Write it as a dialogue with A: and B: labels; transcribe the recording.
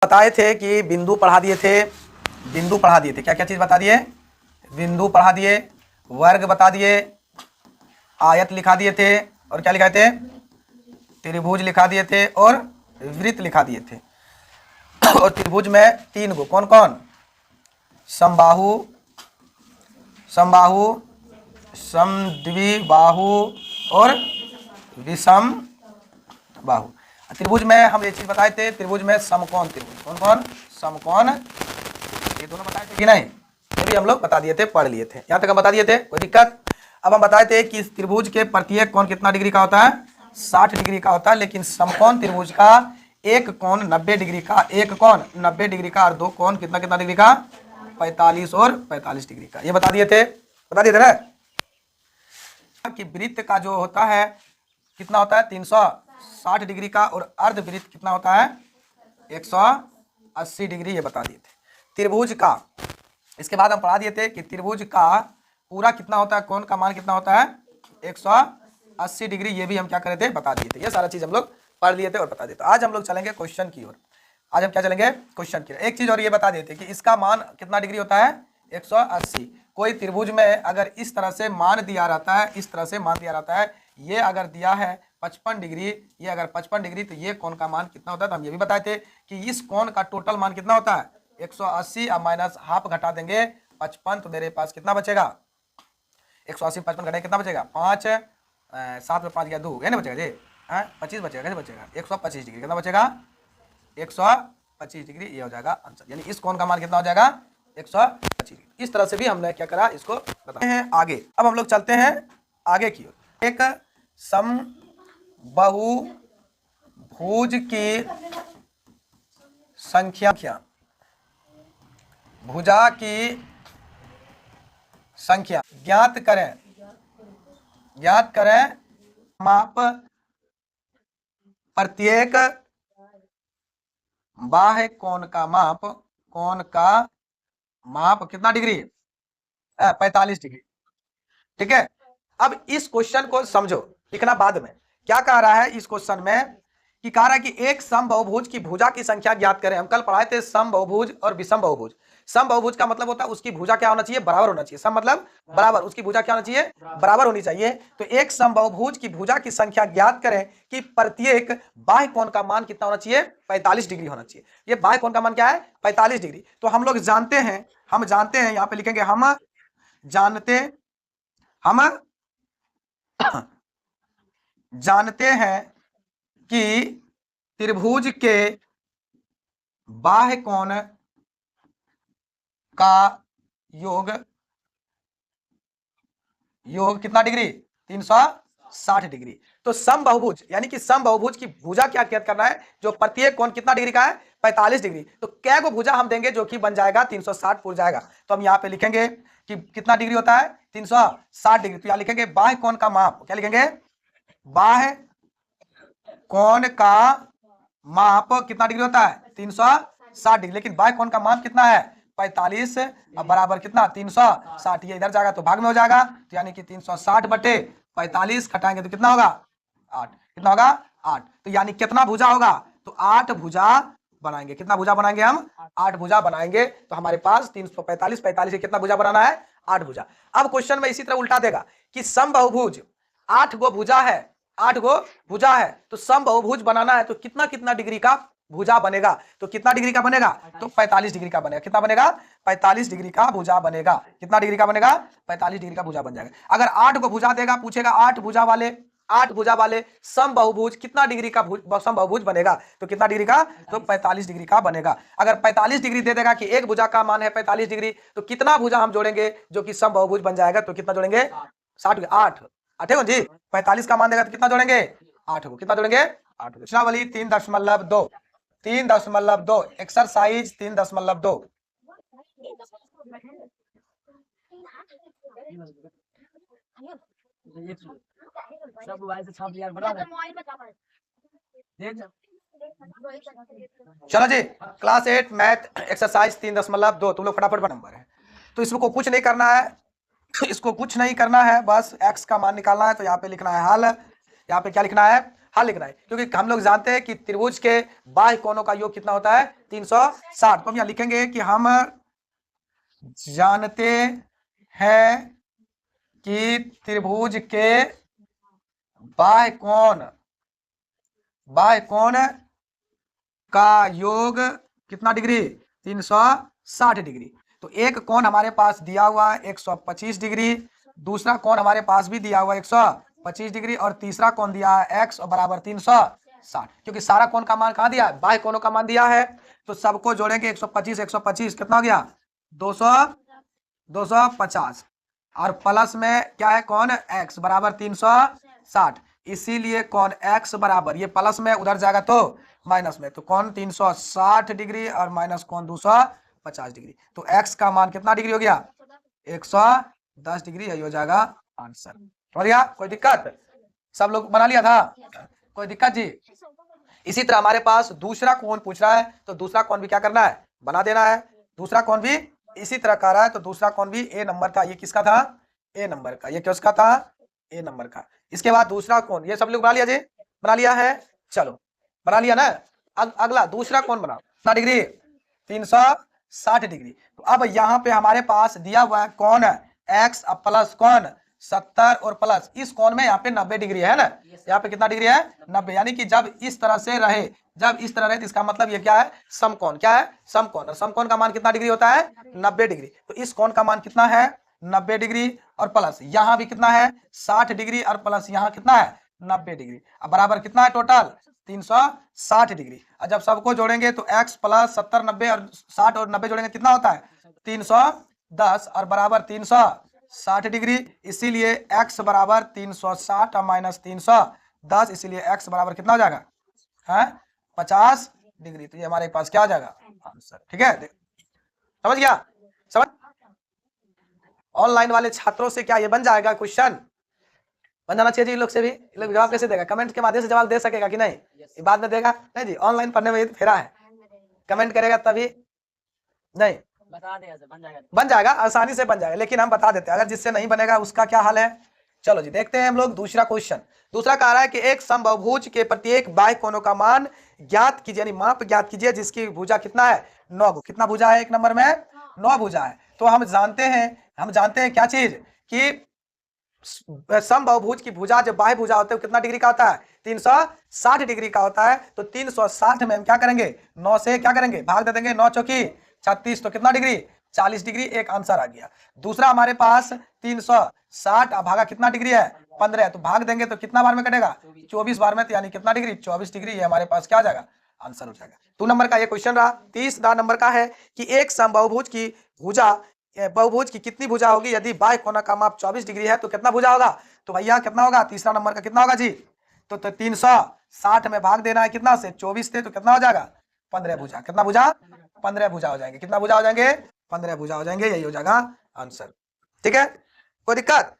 A: बताए थे कि बिंदु पढ़ा दिए थे, क्या क्या चीज बता दिए? बिंदु पढ़ा दिए, वर्ग बता दिए, आयत लिखा दिए थे, और क्या लिखाए थे? त्रिभुज लिखा दिए थे और वृत्त लिखा दिए थे। और त्रिभुज में 3 गो, कौन कौन? समबाहु, समद्विबाहु और विषम बाहु। त्रिभुज में हम ये चीज बताए थे, त्रिभुज में समकोण त्रिभुज, कौन कौन? समकोण, ये दोनों बताए थे कि नहीं? ये भी हम लोग बता दिए थे, पढ़ लिए थे, यहाँ तक हम बता दिए थे, कोई दिक्कत? अब हम बताए थे कि इस त्रिभुज के प्रत्येक कोण कितना डिग्री का होता है? 60 डिग्री का होता है, लेकिन समकोण त्रिभुज का एक कोण 90 डिग्री का, एक कोण 90 डिग्री का और दो कोण कितना कितना डिग्री का? 45 और 45 डिग्री का। ये बता दिए थे ना कि वृत्त का जो होता है कितना होता है? 360 डिग्री का, और अर्धवृत्त कितना होता है? 180 डिग्री, ये बता दिए थे। त्रिभुज का, इसके बाद हम पढ़ा दिए थे कि त्रिभुज का पूरा कितना होता है, कोण का मान कितना होता है? 180 डिग्री, ये भी हम क्या करे थे? बता दिए थे। ये सारा चीज हम लोग पढ़ लिए थे और बता दिए थे। आज हम लोग चलेंगे क्वेश्चन की ओर। आज हम क्या चलेंगे? क्वेश्चन की ओर। एक चीज और ये बता देते कि इसका मान कितना डिग्री होता है? 180। कोई त्रिभुज में अगर इस तरह से मान दिया रहता है, इस तरह से मान दिया रहता है, ये अगर दिया है 55 डिग्री, ये अगर 55 डिग्री, तो ये कोण का मान कितना होता है? तो हम ये भी बताए थे कि इस कोण का टोटल मान कितना होता है? 180। अब माइनस हाफ घटा देंगे 55, तो मेरे पास कितना बचेगा? 180 55 घटाए कितना बचेगा? 5, 7 में 5 गया 2, ये नहीं बचेगा जी? 25 बचेगा, कैसे बचेगा? 125 डिग्री, कितना बचेगा? 125 डिग्री, ये हो जाएगा आंसर। यानी इस कोण का मान कितना हो जाएगा? 125 डिग्री। इस तरह से भी हमने क्या करा, इसको बताते हैं आगे। अब हम लोग चलते हैं आगे की ओर। एक समबाहुभुज की संख्या, भुजा की संख्या ज्ञात करें, माप प्रत्येक बाह्य कोण का माप कितना डिग्री? 45 डिग्री। ठीक है। अब इस क्वेश्चन को समझो, लिखना बाद में। क्या कह रहा है इस क्वेश्चन में कि कह रहा है कि एक समबाहुभुज की भुजा की संख्या ज्ञात करें। हम कल पढ़ाए थे समबाहुभुज और विषम बहुभुज। समबाहुभुज का मतलब होता है उसकी भुजा क्या होना चाहिए? बराबर होना चाहिए। सम मतलब बराबर, उसकी भुजा क्या होना चाहिए? बराबर होनी चाहिए। तो एक समबाहुभुज की भुजा की संख्या ज्ञात करें कि प्रत्येक बाह्य कोण का मान कितना होना चाहिए? 45 डिग्री होना चाहिए। ये बाह्य कोण का मान क्या है? 45 डिग्री। तो हम लोग जानते हैं, यहाँ पे लिखेंगे हम जानते हैं कि त्रिभुज के बाह्य कोण का योग कितना डिग्री? 360 डिग्री। तो समबाहुभुज यानी कि समबाहुभुज की भुजा क्या ज्ञात करना है? जो प्रत्येक कोण कितना डिग्री का है? 45 डिग्री। तो क्या को भुजा हम देंगे जो कि बन जाएगा 360 पूरा जाएगा। तो हम यहाँ पे लिखेंगे कि कितना डिग्री होता है? 360 डिग्री। तो यहाँ लिखेंगे बाह्य कोण का माप, क्या लिखेंगे? बाह्य कोण का माप कितना डिग्री होता है? 360 डिग्री। लेकिन बाह्य कोण का माप कितना है? 45। अब बराबर कितना? 360। ये इधर जाएगा तो भाग में हो जाएगा, तो यानी कि 360 बटे 45 घटाएंगे तो कितना होगा? 8। कितना होगा? 8। तो यानी कितना भुजा होगा? तो 8 भुजा बनाएंगे। कितना भुजा बनाएंगे हम? 8 भुजा बनाएंगे। तो हमारे पास 345, 45 से कितना भुजा बनाना है? 8 भुजा। अब क्वेश्चन में इसी तरह उल्टा देगा कि समबाहुभुज 8 गो भुजा है, 8 गो भुजा है, तो समबाहुभुज बनाना है तो कितना कितना डिग्री का भुजा बनेगा? तो कितना डिग्री का बनेगा? तो 45 डिग्री का बनेगा। कितना बनेगा? 45 डिग्री का भुजा बनेगा। कितना डिग्री का बनेगा? 45 डिग्री का भुजा बन जाएगा। अगर 8 को भुजा देगा, पूछेगा 8 भुजा वाले समबाहुभुज कितना डिग्री का समबाहुभुज बनेगा? तो कितना डिग्री का? तो 45 डिग्री का बनेगा। अगर 45 डिग्री दे देगा कि एक भुजा का मान है 45 डिग्री, तो कितना भुजा हम जोड़ेंगे जो कि समबाहुभुज बन जाएगा? तो कितना जोड़ेंगे? 60। 8 जी। 45 का मान देगा तो कितना जोड़ेंगे? 8 को। कितना जोड़ेंगे? 8 को। प्रश्नावली 3.2, 3.2 एक्सरसाइज 3.2। चलो जी, क्लास 8 मैथ एक्सरसाइज 3.2। तुम लोग फटाफट नंबर है, तो इसको कुछ नहीं करना है, बस x का मान निकालना है। तो यहाँ पे लिखना है हल। यहाँ पे क्या लिखना है? हल लिखना है, क्योंकि हम लोग जानते हैं कि त्रिभुज के बाह्य कोणों का योग कितना होता है 360। तो हम यहाँ लिखेंगे कि हम जानते हैं कि त्रिभुज के बाह्य कोण का योग कितना डिग्री 360 डिग्री। तो एक कोण हमारे पास दिया हुआ है 125 डिग्री, दूसरा कोण हमारे पास भी दिया हुआ है 125 डिग्री, और तीसरा कोण दिया है x बराबर 360। क्योंकि सारा कोण का मान कहाँ दिया है, बाह्य कोणों का मान दिया है, तो सबको जोड़ेंगे 125 125 कितना हो गया 250, और प्लस में क्या है कोण x बराबर 360, इसीलिए कोण x बराबर, ये प्लस में उधर जाएगा तो माइनस में, तो कोण 360 डिग्री और माइनस कोण 250 डिग्री। तो x का मान कितना डिग्री हो गया 110 डिग्री, यही हो जाएगा आंसर। समझ गया, कोई दिक्कत, सब लोग बना लिया था, कोई दिक्कत जी। इसी तरह हमारे पास दूसरा कोण पूछ रहा है, तो दूसरा कोण भी क्या करना है, बना देना है। दूसरा कोण भी इसी तरह का रहा है, तो दूसरा कोण भी ए नंबर का, ये किसका था ए नंबर का, ये किसका था ए नंबर का। इसके बाद दूसरा कोण, ये सब लोग बना लिया जी, बना लिया है, चलो बना लिया ना। अगला दूसरा कोण बना कितना डिग्री 360 डिग्री। तो अब यहाँ पे हमारे पास दिया हुआ है कोण x प्लस कोण 70 और प्लस इस कोण में यहाँ पे 90 डिग्री है ना, यहाँ पे कितना डिग्री है 90, यानी कि जब इस तरह से रहे, जब इस तरह रहे, तो इसका मतलब ये क्या है समकोण, क्या है समकोण, और समकोण का मान कितना डिग्री होता है 90 डिग्री। तो इस कोण का मान कितना है 90 डिग्री, और प्लस यहाँ भी कितना है 60 डिग्री, और प्लस यहाँ कितना है 90 डिग्री, अब बराबर कितना है टोटल 360 डिग्री। और जब सबको जोड़ेंगे तो x प्लस 70 90 और 60 और 90 जोड़ेंगे कितना होता है 310, और बराबर 360 डिग्री, इसीलिए x बराबर 360 और माइनस 310, इसीलिए x बराबर कितना हो जाएगा है 50 डिग्री। तो ये हमारे पास क्या आ जाएगा आंसर, ठीक है, समझ गया, समझ। ऑनलाइन वाले छात्रों से क्या ये बन जाएगा क्वेश्चन, बन जाना चाहिए जी, लोग से भी, लोग जवाब कैसे देगा, कमेंट के माध्यम से जवाब दे सकेगा कि नहीं, ये बाद में देगा नहीं जी, ऑनलाइन पढ़ने में फेरा है, कमेंट करेगा तभी नहीं,
B: बता देगा,
A: बन जाएगा आसानी से बन जाएगा, लेकिन हम बता देते हैं, अगर जिससे नहीं बनेगा उसका क्या हाल है। चलो जी देखते हैं हम लोग दूसरा क्वेश्चन। दूसरा कह रहा है कि एक समबाहुभुज के प्रत्येक बाह्य कोणों का मान ज्ञात कीजिए, यानी माप ज्ञात कीजिए, जिसकी भुजा कितना है 9, कितना भुजा है एक नंबर में 9 भुजा है। तो हम जानते हैं क्या चीज कि समबाहुभुज की भुजा जब बाह्य भुजा होते है कितना डिग्री का होता है 360 डिग्री का होता है। तो 360 में हम क्या करेंगे 9 से क्या करेंगे भाग दे देंगे, 9 चौकी 36, तो कितना डिग्री 40 डिग्री, एक आंसर आ गया। दूसरा हमारे पास 360 भागा कितना डिग्री है 15, तो भाग देंगे तो कितना बार में कटेगा 24 बार में, तो यानी कितना डिग्री 24 डिग्री, ये हमारे पास क्या आ जाएगा आंसर हो जाएगा। 2 नंबर का ये क्वेश्चन रहा। तीसरा नंबर का है कि एक समबाहुभुज की भुजा बहुभुज की कितनी भुजा होगी यदि बाह्य कोण का माप 24 डिग्री है, तो कितना भुजा होगा, तो भैया कितना होगा तीसरा नंबर का कितना होगा जी, तो 360 में भाग देना है कितना से 24 से, तो कितना हो जाएगा 15 भुजा, कितना भुजा 15 भुजा हो जाएंगे, कितना भुजा हो जाएंगे 15 भुजा हो जाएंगे, यही हो जाएगा आंसर, ठीक है, कोई दिक्कत